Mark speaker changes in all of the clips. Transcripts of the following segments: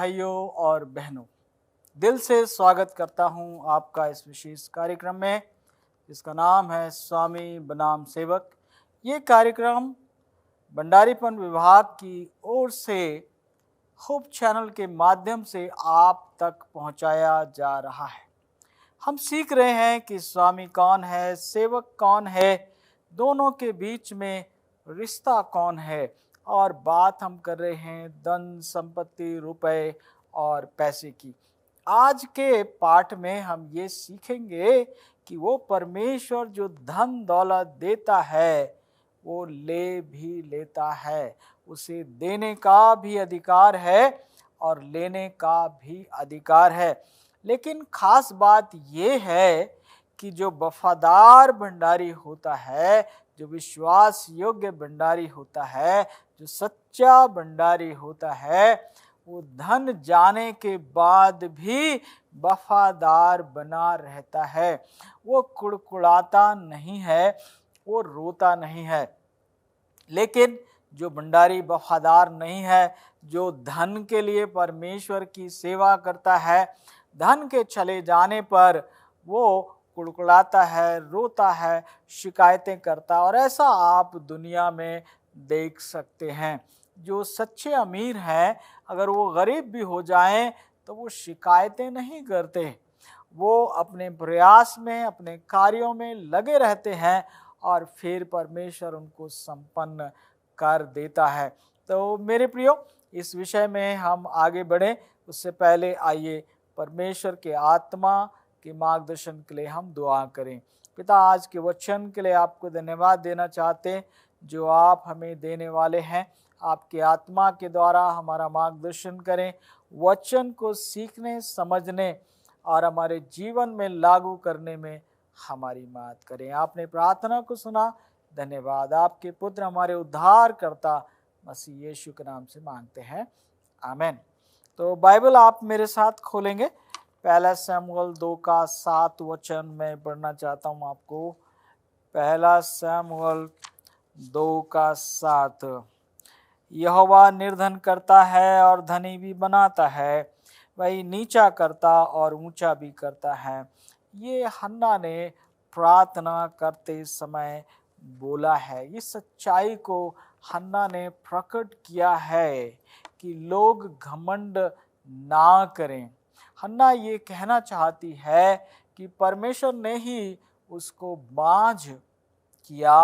Speaker 1: भाइयों और बहनों, दिल से स्वागत करता हूं आपका इस विशेष कार्यक्रम में जिसका नाम है स्वामी बनाम सेवक। ये कार्यक्रम भंडारीपन विभाग की ओर से होप चैनल के माध्यम से आप तक पहुंचाया जा रहा है। हम सीख रहे हैं कि स्वामी कौन है, सेवक कौन है, दोनों के बीच में रिश्ता कौन है, और बात हम कर रहे हैं धन संपत्ति, रुपए और पैसे की। आज के पाठ में हम ये सीखेंगे कि वो परमेश्वर जो धन दौलत देता है वो ले भी लेता है, उसे देने का भी अधिकार है और लेने का भी अधिकार है। लेकिन खास बात ये है कि जो वफादार भंडारी होता है, जो विश्वास योग्य भंडारी होता है, जो सच्चा भंडारी होता है, वो धन जाने के बाद भी वफादार बना रहता है। वो कुड़कुड़ाता नहीं है, वो रोता नहीं है। लेकिन जो भंडारी वफादार नहीं है, जो धन के लिए परमेश्वर की सेवा करता है, धन के चले जाने पर वो कुड़कुड़ाता है, रोता है, शिकायतें करता है। और ऐसा आप दुनिया में देख सकते हैं। जो सच्चे अमीर हैं, अगर वो गरीब भी हो जाएं तो वो शिकायतें नहीं करते। वो अपने प्रयास में, अपने कार्यों में लगे रहते हैं और फिर परमेश्वर उनको संपन्न कर देता है। तो मेरे प्रियो, इस विषय में हम आगे बढ़ें उससे पहले आइए परमेश्वर के आत्मा के मार्गदर्शन के लिए हम दुआ करें। पिता, आज के वचन के लिए आपको धन्यवाद देना चाहते हैं जो आप हमें देने वाले हैं। आपके आत्मा के द्वारा हमारा मार्गदर्शन करें, वचन को सीखने, समझने और हमारे जीवन में लागू करने में हमारी मदद करें। आपने प्रार्थना को सुना, धन्यवाद। आपके पुत्र हमारे उद्धार करता मसीह यीशु के नाम से मांगते हैं, आमीन। तो बाइबल आप मेरे साथ खोलेंगे, पहला शमूएल 2 का 7 वचन मैं पढ़ना चाहता हूँ आपको। पहला शमूएल 2 का 7। यहोवा निर्धन करता है और धनी भी बनाता है, वही नीचा करता और ऊंचा भी करता है। ये हन्ना ने प्रार्थना करते समय बोला है। इस सच्चाई को हन्ना ने प्रकट किया है कि लोग घमंड ना करें। हन्ना ये कहना चाहती है कि परमेश्वर ने ही उसको बांझ किया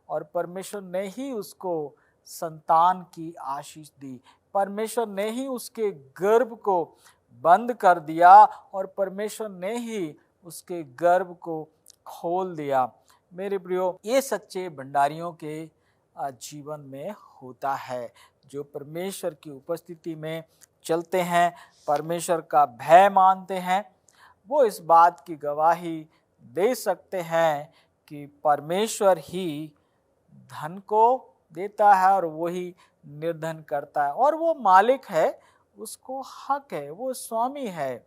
Speaker 1: और परमेश्वर ने ही उसको संतान की आशीष दी। परमेश्वर ने ही उसके गर्भ को बंद कर दिया और परमेश्वर ने ही उसके गर्भ को खोल दिया। मेरे प्रियो, ये सच्चे भंडारियों के जीवन में होता है, जो परमेश्वर की उपस्थिति में चलते हैं, परमेश्वर का भय मानते हैं। वो इस बात की गवाही दे सकते हैं कि परमेश्वर ही धन को देता है और वही निर्धन करता है, और वो मालिक है, उसको हक है, वो स्वामी है।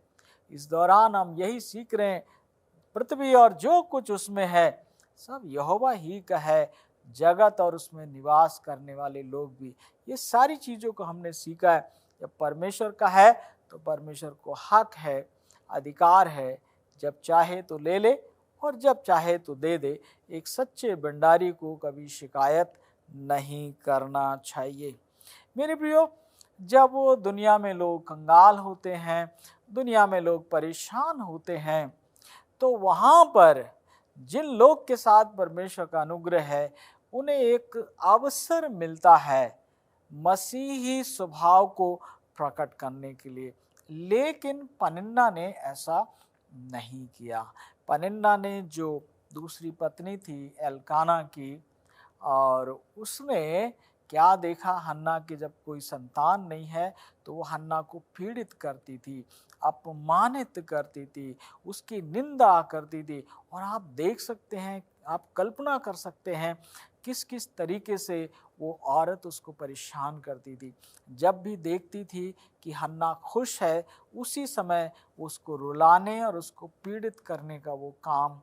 Speaker 1: इस दौरान हम यही सीख रहे हैं, पृथ्वी और जो कुछ उसमें है सब यहोवा ही का है, जगत और उसमें निवास करने वाले लोग भी। ये सारी चीज़ों को हमने सीखा है। जब परमेश्वर का है तो परमेश्वर को हक है, अधिकार है, जब चाहे तो ले ले और जब चाहे तो दे दे। एक सच्चे भंडारी को कभी शिकायत नहीं करना चाहिए। मेरे प्रियो, जब वो दुनिया में लोग कंगाल होते हैं, दुनिया में लोग परेशान होते हैं, तो वहाँ पर जिन लोग के साथ परमेश्वर का अनुग्रह है, उन्हें एक अवसर मिलता है मसीही स्वभाव को प्रकट करने के लिए। लेकिन पनिन्ना ने ऐसा नहीं किया। पनिन्ना ने जो दूसरी पत्नी थी एल्काना की, और उसने क्या देखा, हन्ना की जब कोई संतान नहीं है तो वो हन्ना को पीड़ित करती थी, अपमानित करती थी, उसकी निंदा करती थी। और आप देख सकते हैं, आप कल्पना कर सकते हैं किस किस तरीके से वो औरत उसको परेशान करती थी। जब भी देखती थी कि हन्ना खुश है, उसी समय उसको रुलाने और उसको पीड़ित करने का वो काम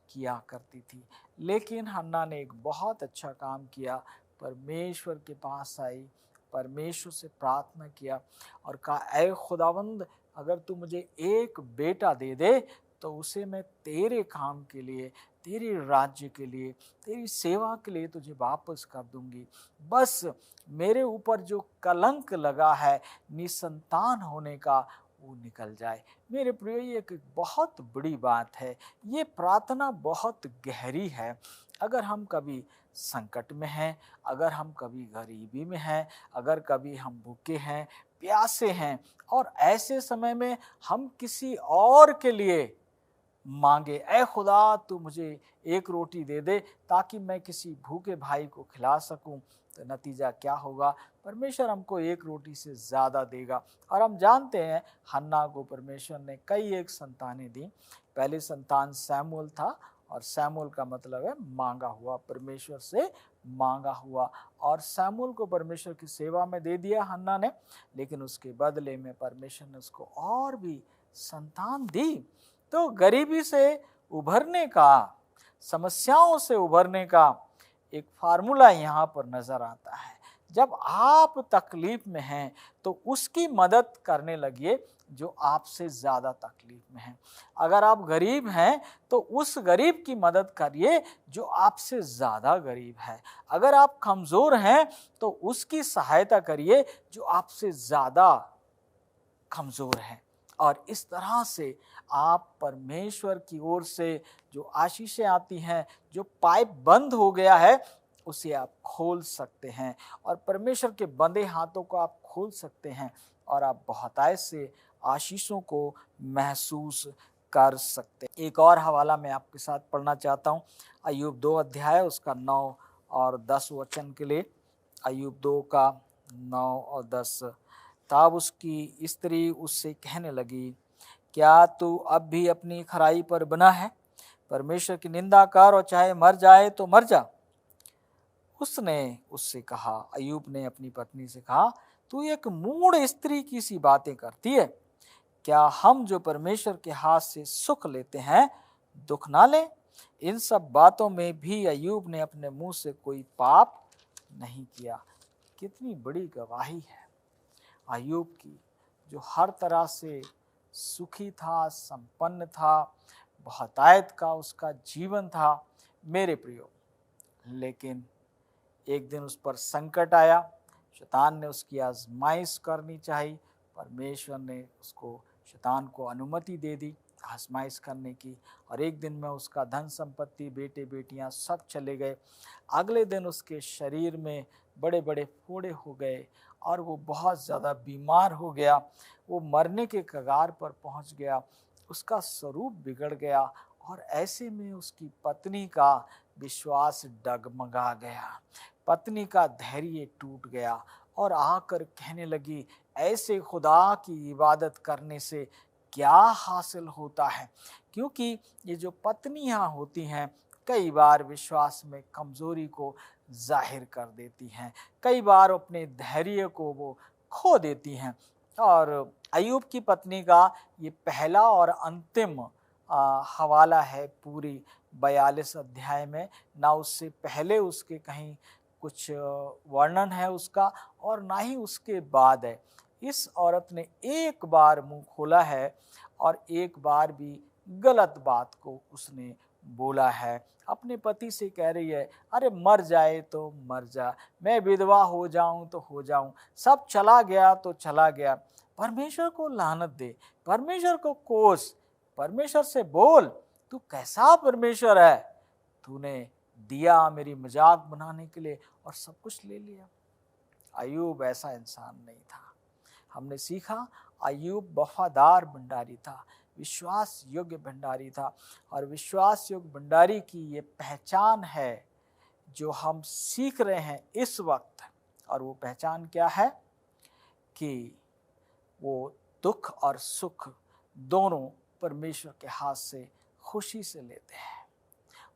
Speaker 1: किया करती थी। लेकिन हन्ना ने एक बहुत अच्छा काम किया, परमेश्वर के पास आई परमेश्वर से प्रार्थना किया और कहा, ऐ खुदावंद, अगर तू मुझे एक बेटा दे दे तो उसे मैं तेरे काम के लिए, तेरे राज्य के लिए, तेरी सेवा के लिए तुझे वापस कर दूंगी। बस मेरे ऊपर जो कलंक लगा है निसंतान होने का, वो निकल जाए। मेरे प्रिय, ये एक बहुत बड़ी बात है। ये प्रार्थना बहुत गहरी है। अगर हम कभी संकट में हैं, अगर हम कभी गरीबी में हैं, अगर कभी हम भूखे हैं, प्यासे हैं, और ऐसे समय में हम किसी और के लिए मांगे, ऐ खुदा तू मुझे एक रोटी दे दे ताकि मैं किसी भूखे भाई को खिला सकूं, तो नतीजा क्या होगा? परमेश्वर हमको एक रोटी से ज़्यादा देगा। और हम जानते हैं हन्ना को परमेश्वर ने कई एक संतानें दी। पहली संतान सैमुअल था, और सैमुअल का मतलब है मांगा हुआ, परमेश्वर से मांगा हुआ। और सैमुअल को परमेश्वर की सेवा में दे दिया हन्ना ने, लेकिन उसके बदले में परमेश्वर ने उसको और भी संतान दी। तो गरीबी से उभरने का, समस्याओं से उभरने का एक फार्मूला यहाँ पर नजर आता है। जब आप तकलीफ में हैं तो उसकी मदद करने लगिए जो आपसे ज़्यादा तकलीफ में है। अगर आप गरीब हैं तो उस गरीब की मदद करिए जो आपसे ज़्यादा गरीब है। अगर आप कमज़ोर हैं तो उसकी सहायता करिए जो आपसे ज़्यादा कमज़ोर है। और इस तरह से आप परमेश्वर की ओर से जो आशीषें आती हैं, जो पाइप बंद हो गया है उसे आप खोल सकते हैं, और परमेश्वर के बंधे हाथों को आप खोल सकते हैं, और आप बहुतायत से आशीषों को महसूस कर सकते हैं। एक और हवाला मैं आपके साथ पढ़ना चाहता हूँ, अय्यूब 2 अध्याय उसका 9 और 10 वचन के लिए। अय्यूब 2 का 9 और 10। तब उसकी स्त्री उससे कहने लगी, क्या तू अब भी अपनी खराई पर बना है? परमेश्वर की निंदा कर और चाहे मर जाए तो मर जा। उसने उससे कहा, अय्यूब ने अपनी पत्नी से कहा, तू एक मूढ़ स्त्री की सी बातें करती है। क्या हम जो परमेश्वर के हाथ से सुख लेते हैं दुख ना लें? इन सब बातों में भी अय्यूब ने अपने मुंह से कोई पाप नहीं किया। कितनी बड़ी गवाही है अय्यूब की, जो हर तरह से सुखी था, संपन्न था, बहुतायत का उसका जीवन था। मेरे प्रियो, लेकिन एक दिन उस पर संकट आया, शैतान ने उसकी आजमाइश करनी चाहिए। परमेश्वर ने उसको, शैतान को अनुमति दे दी आजमाइश करने की, और एक दिन में उसका धन संपत्ति, बेटे बेटियां सब चले गए। अगले दिन उसके शरीर में बड़े बड़े फोड़े हो गए और वो बहुत ज़्यादा बीमार हो गया। वो मरने के कगार पर पहुंच गया, उसका स्वरूप बिगड़ गया, और ऐसे में उसकी पत्नी का विश्वास डगमगा गया, पत्नी का धैर्य टूट गया, और आकर कहने लगी, ऐसे खुदा की इबादत करने से क्या हासिल होता है? क्योंकि ये जो पत्नियां होती हैं कई बार विश्वास में कमज़ोरी को जाहिर कर देती हैं, कई बार अपने धैर्य को वो खो देती हैं। और अय्यूब की पत्नी का ये पहला और अंतिम हवाला है पूरी 42 अध्याय में। ना उससे पहले उसके कहीं कुछ वर्णन है उसका, और ना ही उसके बाद है। इस औरत ने एक बार मुंह खोला है और एक बार भी गलत बात को उसने बोला है। अपने पति से कह रही है, अरे मर जाए तो मर जा, मैं विधवा हो जाऊं तो हो जाऊं, सब चला गया तो चला गया। परमेश्वर को लानत दे, परमेश्वर को कोस, परमेश्वर से बोल, तू कैसा परमेश्वर है? तूने दिया मेरी मजाक बनाने के लिए और सब कुछ ले लिया। अय्यूब ऐसा इंसान नहीं था। हमने सीखा अय्यूब वफादार भंडारी था, विश्वास योग्य भंडारी था, और विश्वास योग्य भंडारी की ये पहचान है जो हम सीख रहे हैं इस वक्त। और वो पहचान क्या है? कि वो दुख और सुख दोनों परमेश्वर के हाथ से खुशी से लेते हैं।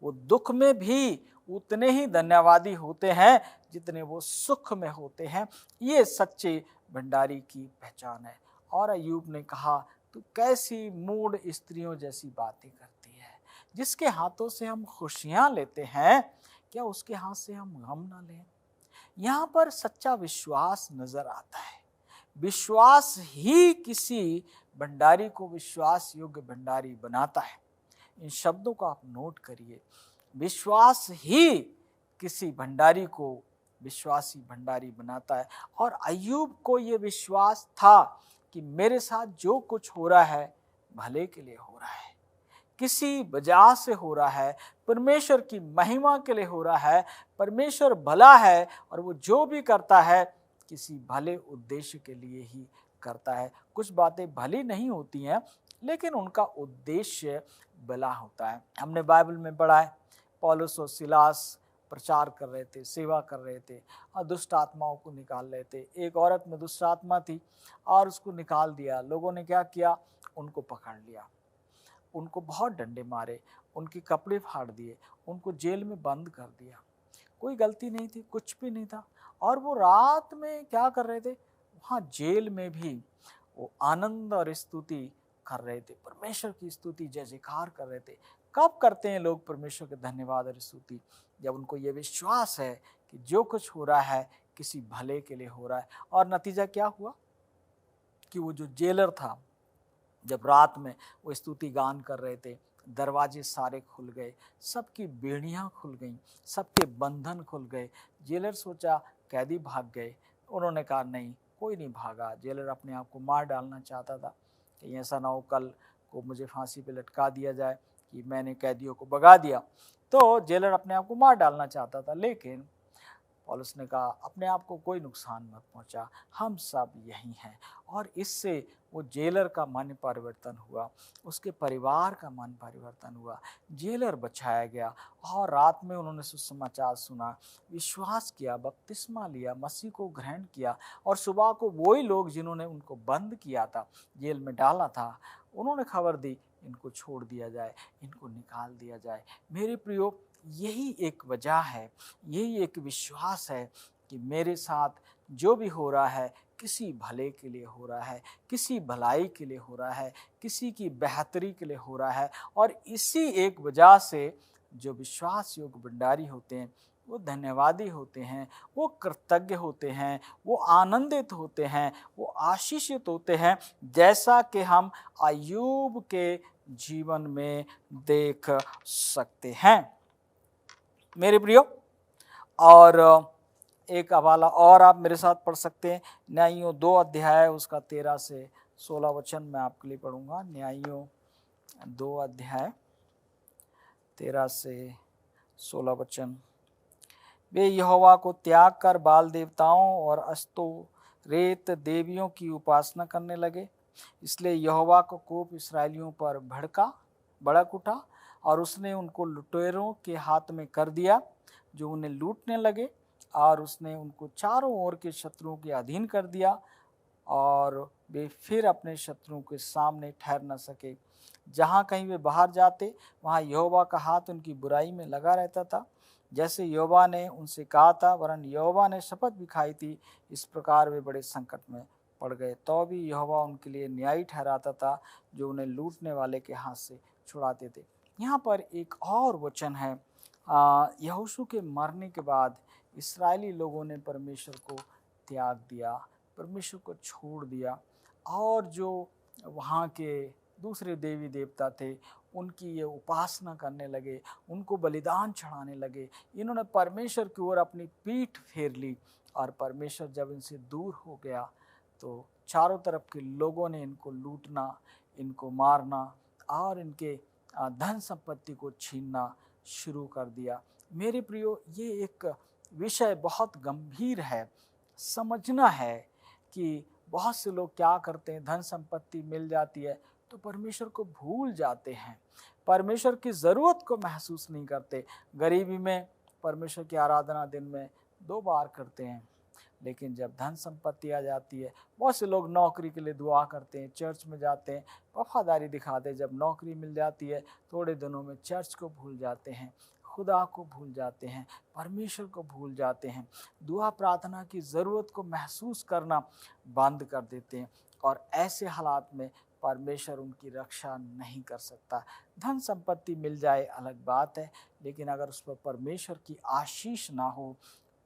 Speaker 1: वो दुख में भी उतने ही धन्यवादी होते हैं जितने वो सुख में होते हैं। ये सच्चे भंडारी की पहचान है। और अय्यूब ने कहा, तू कैसी मूढ़ स्त्रियों जैसी बातें करती है? जिसके हाथों से हम खुशियां लेते हैं, क्या उसके हाथ से हम गम ना लें? यहाँ पर सच्चा विश्वास नजर आता है। विश्वास ही किसी भंडारी को विश्वास योग्य भंडारी बनाता है। इन शब्दों को आप नोट करिए। विश्वास ही किसी भंडारी को विश्वासी भंडारी बनाता है। और अय्यूब को यह विश्वास था कि मेरे साथ जो कुछ हो रहा है भले के लिए हो रहा है, किसी वजह से हो रहा है, परमेश्वर की महिमा के लिए हो रहा है। परमेश्वर भला है और वो जो भी करता है किसी भले उद्देश्य के लिए ही करता है। कुछ बातें भली नहीं होती हैं लेकिन उनका उद्देश्य भला होता है। हमने बाइबल में पढ़ा है, पौलुस और सिलास प्रचार कर रहे थे, सेवा कर रहे थे और दुष्ट आत्माओं को निकाल रहे थे। एक औरत में दुष्ट आत्मा थी और उसको निकाल दिया। लोगों ने क्या किया, उनको पकड़ लिया, उनको बहुत डंडे मारे, उनके कपड़े फाड़ दिए, उनको जेल में बंद कर दिया। कोई गलती नहीं थी, कुछ भी नहीं था। और वो रात में क्या कर रहे थे, वहाँ जेल में भी वो आनंद और स्तुति कर रहे थे, परमेश्वर की स्तुति जय जयकार कर रहे थे। कब करते हैं लोग परमेश्वर के धन्यवाद और स्तुति? जब उनको ये विश्वास है कि जो कुछ हो रहा है किसी भले के लिए हो रहा है। और नतीजा क्या हुआ कि वो जो जेलर था, जब रात में वो स्तुति गान कर रहे थे, दरवाजे सारे खुल गए, सबकी बेड़ियां खुल गईं, सबके बंधन खुल गए। जेलर सोचा कैदी भाग गए, उन्होंने कहा नहीं, कोई नहीं भागा। जेलर अपने आप को मार डालना चाहता था कि ऐसा ना हो कल को मुझे फांसी पे लटका दिया जाए कि मैंने कैदियों को भगा दिया। तो जेलर अपने आप को मार डालना चाहता था, लेकिन पौलुस ने कहा अपने आप को कोई नुकसान मत पहुंचा, हम सब यही हैं। और इससे वो जेलर का मन परिवर्तन हुआ, उसके परिवार का मन परिवर्तन हुआ, जेलर बचाया गया। और रात में उन्होंने सुसमाचार सुना, विश्वास किया, बपतिस्मा लिया, मसीह को ग्रहण किया। और सुबह को वही लोग जिन्होंने उनको बंद किया था, जेल में डाला था, उन्होंने खबर दी इनको छोड़ दिया जाए, इनको निकाल दिया जाए। मेरे प्रियो, यही एक वजह है, यही एक विश्वास है कि मेरे साथ जो भी हो रहा है किसी भले के लिए हो रहा है, किसी भलाई के लिए हो रहा है, किसी की बेहतरी के लिए हो रहा है। और इसी एक वजह से जो विश्वास योग्य भंडारी होते हैं वो धन्यवादी होते हैं, वो कृतज्ञ होते हैं, वो आनंदित होते हैं, वो आशीषित होते हैं, जैसा कि हम अय्यूब के जीवन में देख सकते हैं। मेरे प्रियो, और एक हवाला और आप मेरे साथ पढ़ सकते हैं, न्यायियों 2 अध्याय उसका 13 से 16 वचन मैं आपके लिए पढ़ूंगा। न्यायियों 2 अध्याय 13 से 16 वचन। वे यहोवा को त्याग कर बाल देवताओं और अस्तोरेत देवियों की उपासना करने लगे, इसलिए यहोवा का कोप इस्राएलियों पर भड़क उठा और उसने उनको लुटेरों के हाथ में कर दिया जो उन्हें लूटने लगे। और उसने उनको चारों ओर के शत्रुओं के अधीन कर दिया और वे फिर अपने शत्रुओं के सामने ठहर न सके। जहाँ कहीं वे बाहर जाते वहाँ यहोवा का हाथ उनकी बुराई में लगा रहता था, जैसे यहोवा ने उनसे कहा था, वरन यहोवा ने शपथ भी खाई थी। इस प्रकार वे बड़े संकट में पड़ गए, तो भी यहोवा उनके लिए न्यायी ठहराता था जो उन्हें लूटने वाले के हाथ से छुड़ाते थे। यहाँ पर एक और वचन है, यहोशू के मरने के बाद इस्राएली लोगों ने परमेश्वर को त्याग दिया, परमेश्वर को छोड़ दिया और जो वहाँ के दूसरे देवी देवता थे उनकी ये उपासना करने लगे, उनको बलिदान चढ़ाने लगे। इन्होंने परमेश्वर की ओर अपनी पीठ फेर ली और परमेश्वर जब इनसे दूर हो गया तो चारों तरफ के लोगों ने इनको लूटना, इनको मारना और इनके धन संपत्ति को छीनना शुरू कर दिया। मेरे प्रियो, ये एक विषय बहुत गंभीर है। समझना है कि बहुत से लोग क्या करते हैं, धन संपत्ति मिल जाती है तो परमेश्वर को भूल जाते हैं, परमेश्वर की ज़रूरत को महसूस नहीं करते। गरीबी में परमेश्वर की आराधना दिन में 2 बार करते हैं, लेकिन जब धन संपत्ति आ जाती है, बहुत से लोग नौकरी के लिए दुआ करते हैं, चर्च में जाते हैं, वफादारी दिखाते हैं। जब नौकरी मिल जाती है थोड़े दिनों में चर्च को भूल जाते हैं, खुदा को भूल जाते हैं, परमेश्वर को भूल जाते हैं, दुआ प्रार्थना की ज़रूरत को महसूस करना बंद कर देते हैं। और ऐसे हालात में परमेश्वर उनकी रक्षा नहीं कर सकता। धन संपत्ति मिल जाए अलग बात है, लेकिन अगर उस पर परमेश्वर की आशीष ना हो,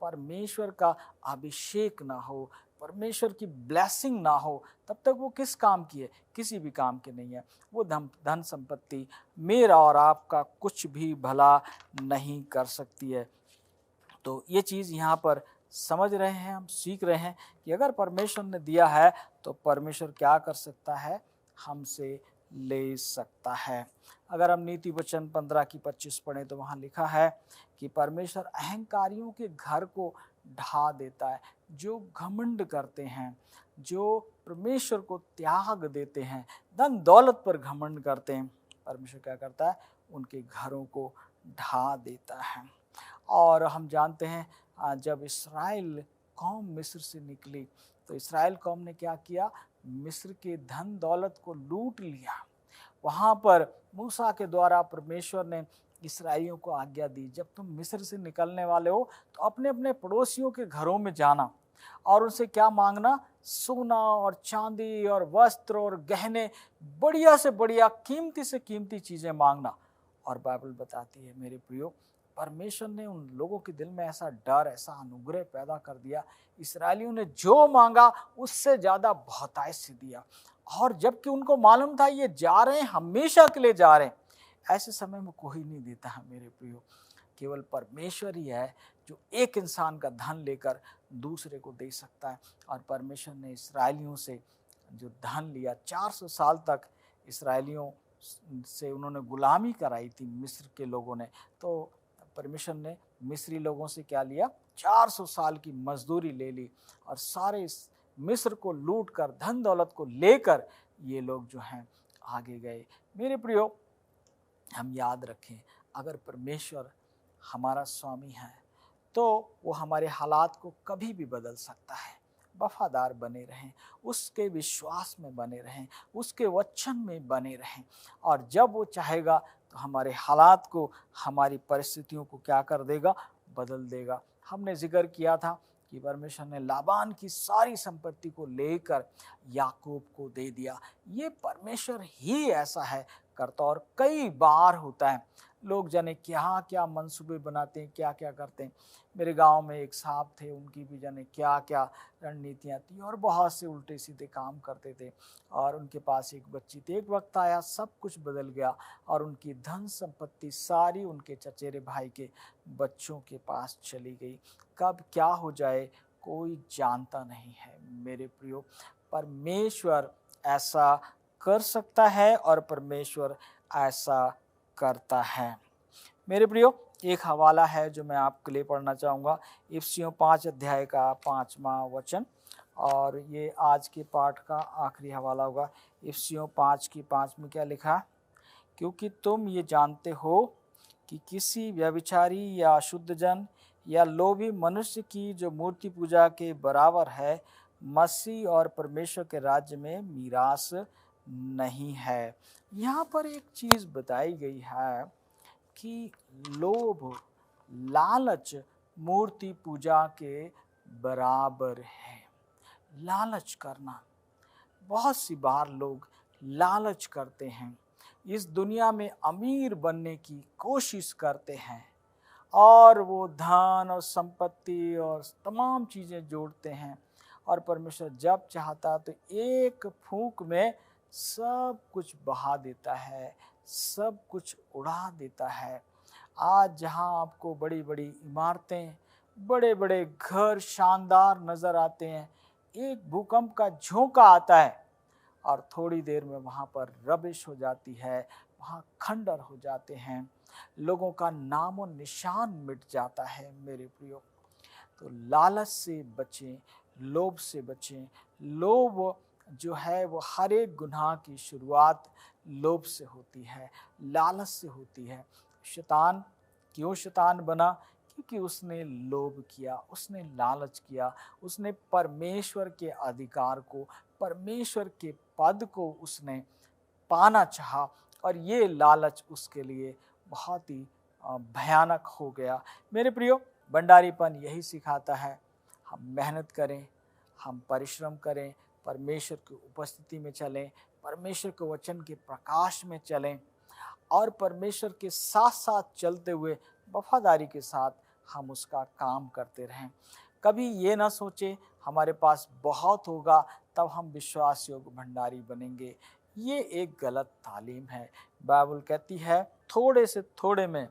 Speaker 1: परमेश्वर का अभिषेक ना हो, परमेश्वर की ब्लेसिंग ना हो, तब तक वो किस काम की है? किसी भी काम की नहीं है। वो धन संपत्ति मेरा और आपका कुछ भी भला नहीं कर सकती है। तो ये चीज़ यहाँ पर समझ रहे हैं, हम सीख रहे हैं कि अगर परमेश्वर ने दिया है तो परमेश्वर क्या कर सकता है? हमसे ले सकता है। अगर हम नीति वचन 15 की 25 पढ़ें तो वहाँ लिखा है कि परमेश्वर अहंकारियों के घर को ढा देता है। जो घमंड करते हैं, जो परमेश्वर को त्याग देते हैं, धन दौलत पर घमंड करते हैं, परमेश्वर क्या करता है? उनके घरों को ढा देता है। और हम जानते हैं जब इस्राएल कौम मिस्र से निकली तो इस्राएल कौम ने क्या किया? मिस्र के धन दौलत को लूट लिया। वहाँ पर मूसा के द्वारा परमेश्वर ने इस्राएलियों को आज्ञा दी, जब तुम मिस्र से निकलने वाले हो तो अपने अपने पड़ोसियों के घरों में जाना और उनसे क्या मांगना? सोना और चांदी और वस्त्र और गहने, बढ़िया से बढ़िया, कीमती से कीमती चीज़ें मांगना। और बाइबल बताती है मेरे प्रियो, परमेश्वर ने उन लोगों के दिल में ऐसा डर, ऐसा अनुग्रह पैदा कर दिया, इस्राएलियों ने जो मांगा उससे ज़्यादा बहुतायत से दिया। और जबकि उनको मालूम था ये जा रहे हैं, हमेशा के लिए जा रहे हैं, ऐसे समय में कोई नहीं देता है मेरे प्रियो, केवल परमेश्वर ही है जो एक इंसान का धन लेकर दूसरे को दे सकता है। और परमेश्वर ने इस्राएलियों से जो धन लिया, 400 साल तक इस्राएलियों से उन्होंने गुलामी कराई थी मिस्र के लोगों ने, तो परमेश्वर ने मिस्री लोगों से क्या लिया? 400 साल की मजदूरी ले ली और सारे इस मिस्र को लूट कर, धन दौलत को लेकर ये लोग जो हैं आगे गए। मेरे प्रियो, हम याद रखें, अगर परमेश्वर हमारा स्वामी है तो वो हमारे हालात को कभी भी बदल सकता है। वफादार बने रहें, उसके विश्वास में बने रहें, उसके वचन में बने रहें, और जब वो चाहेगा तो हमारे हालात को, हमारी परिस्थितियों को क्या कर देगा? बदल देगा। हमने जिक्र किया था कि परमेश्वर ने लाबान की सारी संपत्ति को लेकर याकूब को दे दिया। ये परमेश्वर ही ऐसा है करता, और कई बार होता है। लोग जाने क्या क्या मंसूबे बनाते हैं, क्या क्या करते हैं। मेरे गांव में एक साहब थे, उनकी भी जाने क्या क्या रणनीतियाँ थी और बहुत से उल्टे सीधे काम करते थे। और उनके पास एक बच्ची थी। एक वक्त आया, सब कुछ बदल गया और उनकी धन संपत्ति सारी उनके चचेरे भाई के बच्चों के पास चली गई। कब क्या हो जाए कोई जानता नहीं है मेरे प्रियो। परमेश्वर ऐसा कर सकता है और परमेश्वर ऐसा करता है। मेरे प्रियो, एक हवाला है जो मैं आपके लिए पढ़ना चाहूँगा, इफिसियों 5 अध्याय का 5वां वचन, और ये आज के पाठ का आखिरी हवाला होगा। इफिसियों 5 की 5 में क्या लिखा? क्योंकि तुम ये जानते हो कि किसी व्यभिचारी या अशुद्ध जन या लोभी मनुष्य की जो मूर्ति पूजा के बराबर है, मसीह और परमेश्वर के राज्य में मीरास नहीं है। यहाँ पर एक चीज़ बताई गई है कि लोभ, लालच मूर्ति पूजा के बराबर है। लालच करना, बहुत सी बार लोग लालच करते हैं, इस दुनिया में अमीर बनने की कोशिश करते हैं और वो धन और संपत्ति और तमाम चीज़ें जोड़ते हैं, और परमेश्वर जब चाहता तो एक फूंक में सब कुछ बहा देता है, सब कुछ उड़ा देता है। आज जहां आपको बड़ी बड़ी इमारतें, बड़े बड़े घर शानदार नज़र आते हैं, एक भूकंप का झोंका आता है और थोड़ी देर में वहाँ पर रबिश हो जाती है, वहाँ खंडर हो जाते हैं, लोगों का नामो निशान मिट जाता है मेरे प्रियो। तो लालच से बचें, लोभ से बचें। लोभ जो है वो हर एक गुनाह की शुरुआत लोभ से होती है, लालच से होती है। शैतान क्यों शैतान बना? क्योंकि उसने लोभ किया, उसने लालच किया, उसने परमेश्वर के अधिकार को, परमेश्वर के पद को उसने पाना चाहा, और ये लालच उसके लिए बहुत ही भयानक हो गया। मेरे प्रियो, भंडारीपन यही सिखाता है, हम मेहनत करें, हम परिश्रम करें, परमेश्वर की उपस्थिति में चलें, परमेश्वर के वचन के प्रकाश में चलें, और परमेश्वर के साथ साथ चलते हुए वफादारी के साथ हम उसका काम करते रहें। कभी ये ना सोचें हमारे पास बहुत होगा तब हम विश्वास योग्य भंडारी बनेंगे। ये एक गलत तालीम है। बाइबल कहती है थोड़े से थोड़े में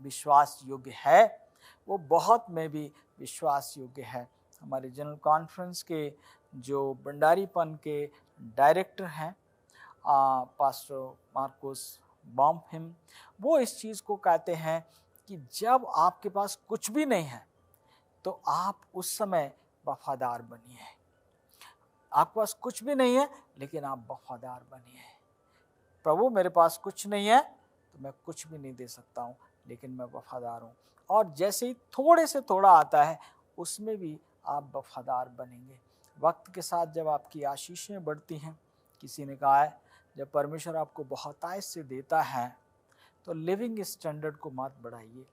Speaker 1: विश्वास योग्य है, वो बहुत में भी विश्वास योग्य है। हमारे जनरल कॉन्फ्रेंस के जो भंडारीपन के डायरेक्टर हैं पास्टर मार्कुस बॉम्फिम, वो इस चीज़ को कहते हैं कि जब आपके पास कुछ भी नहीं है तो आप उस समय वफादार बनिए। आपके पास कुछ भी नहीं है लेकिन आप वफादार बनिए। प्रभु मेरे पास कुछ नहीं है तो मैं कुछ भी नहीं दे सकता हूँ, लेकिन मैं वफादार हूँ। और जैसे ही थोड़े से थोड़ा आता है उसमें भी आप वफादार बनेंगे। वक्त के साथ जब आपकी आशीषें बढ़ती हैं, किसी ने कहा है जब परमेश्वर आपको बहुतायत से देता है तो लिविंग स्टैंडर्ड को मत बढ़ाइए,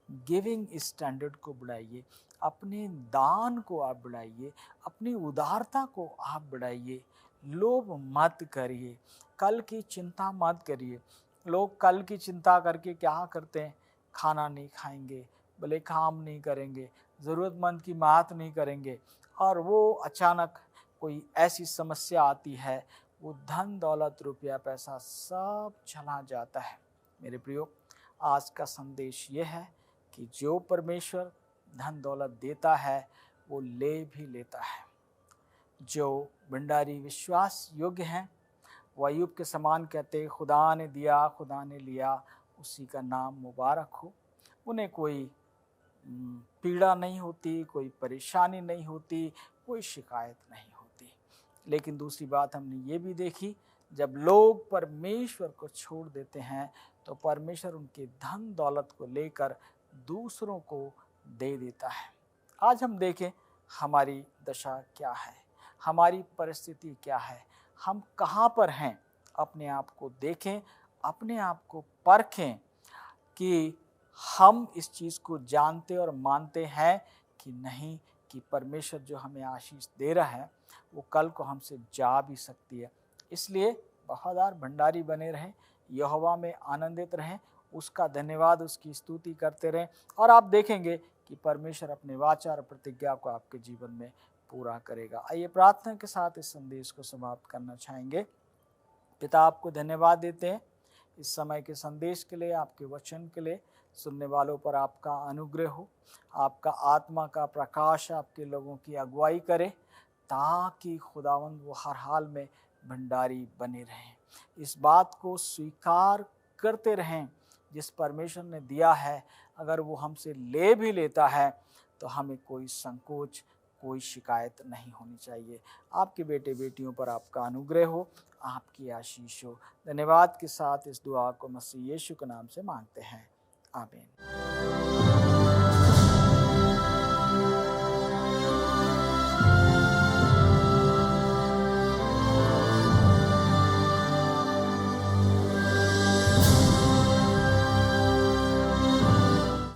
Speaker 1: गिविंग स्टैंडर्ड को बढ़ाइए, अपने दान को आप बढ़ाइए, अपनी उदारता को आप बढ़ाइए। लोभ मत करिए, कल की चिंता मत करिए। लोग कल की चिंता करके क्या करते हैं, खाना नहीं खाएंगे, भले काम नहीं करेंगे, ज़रूरतमंद की बात नहीं करेंगे, और वो अचानक कोई ऐसी समस्या आती है, वो धन दौलत रुपया पैसा सब चला जाता है। मेरे प्रियो, आज का संदेश ये है कि जो परमेश्वर धन दौलत देता है वो ले भी लेता है। जो भंडारी विश्वास योग्य हैं वो अय्यूब के समान कहते खुदा ने दिया खुदा ने लिया, उसी का नाम मुबारक हो। उन्हें कोई पीड़ा नहीं होती, कोई परेशानी नहीं होती, कोई शिकायत नहीं होती। लेकिन दूसरी बात हमने ये भी देखी, जब लोग परमेश्वर को छोड़ देते हैं तो परमेश्वर उनके धन दौलत को लेकर दूसरों को दे देता है। आज हम देखें हमारी दशा क्या है, हमारी परिस्थिति क्या है, हम कहाँ पर हैं। अपने आप को देखें, अपने आप को परखें कि हम इस चीज़ को जानते और मानते हैं कि नहीं, कि परमेश्वर जो हमें आशीष दे रहा है वो कल को हमसे जा भी सकती है। इसलिए वफादार भंडारी बने रहें, यहोवा में आनंदित रहें, उसका धन्यवाद, उसकी स्तुति करते रहें, और आप देखेंगे कि परमेश्वर अपने वाचा और प्रतिज्ञा को आपके जीवन में पूरा करेगा। आइए प्रार्थना के साथ इस संदेश को समाप्त करना चाहेंगे। पिता, आपको धन्यवाद देते हैं इस समय के संदेश के लिए, आपके वचन के लिए। सुनने वालों पर आपका अनुग्रह हो, आपका आत्मा का प्रकाश आपके लोगों की अगुवाई करे, ताकि खुदावंद वो हर हाल में भंडारी बने रहें। इस बात को स्वीकार करते रहें, जिस परमेश्वर ने दिया है अगर वो हमसे ले भी लेता है तो हमें कोई संकोच, कोई शिकायत नहीं होनी चाहिए। आपके बेटे बेटियों पर आपका अनुग्रह हो, आपकी आशीष हो। धन्यवाद के साथ इस दुआ को मसीह यीशु के नाम से मांगते हैं, आमीन।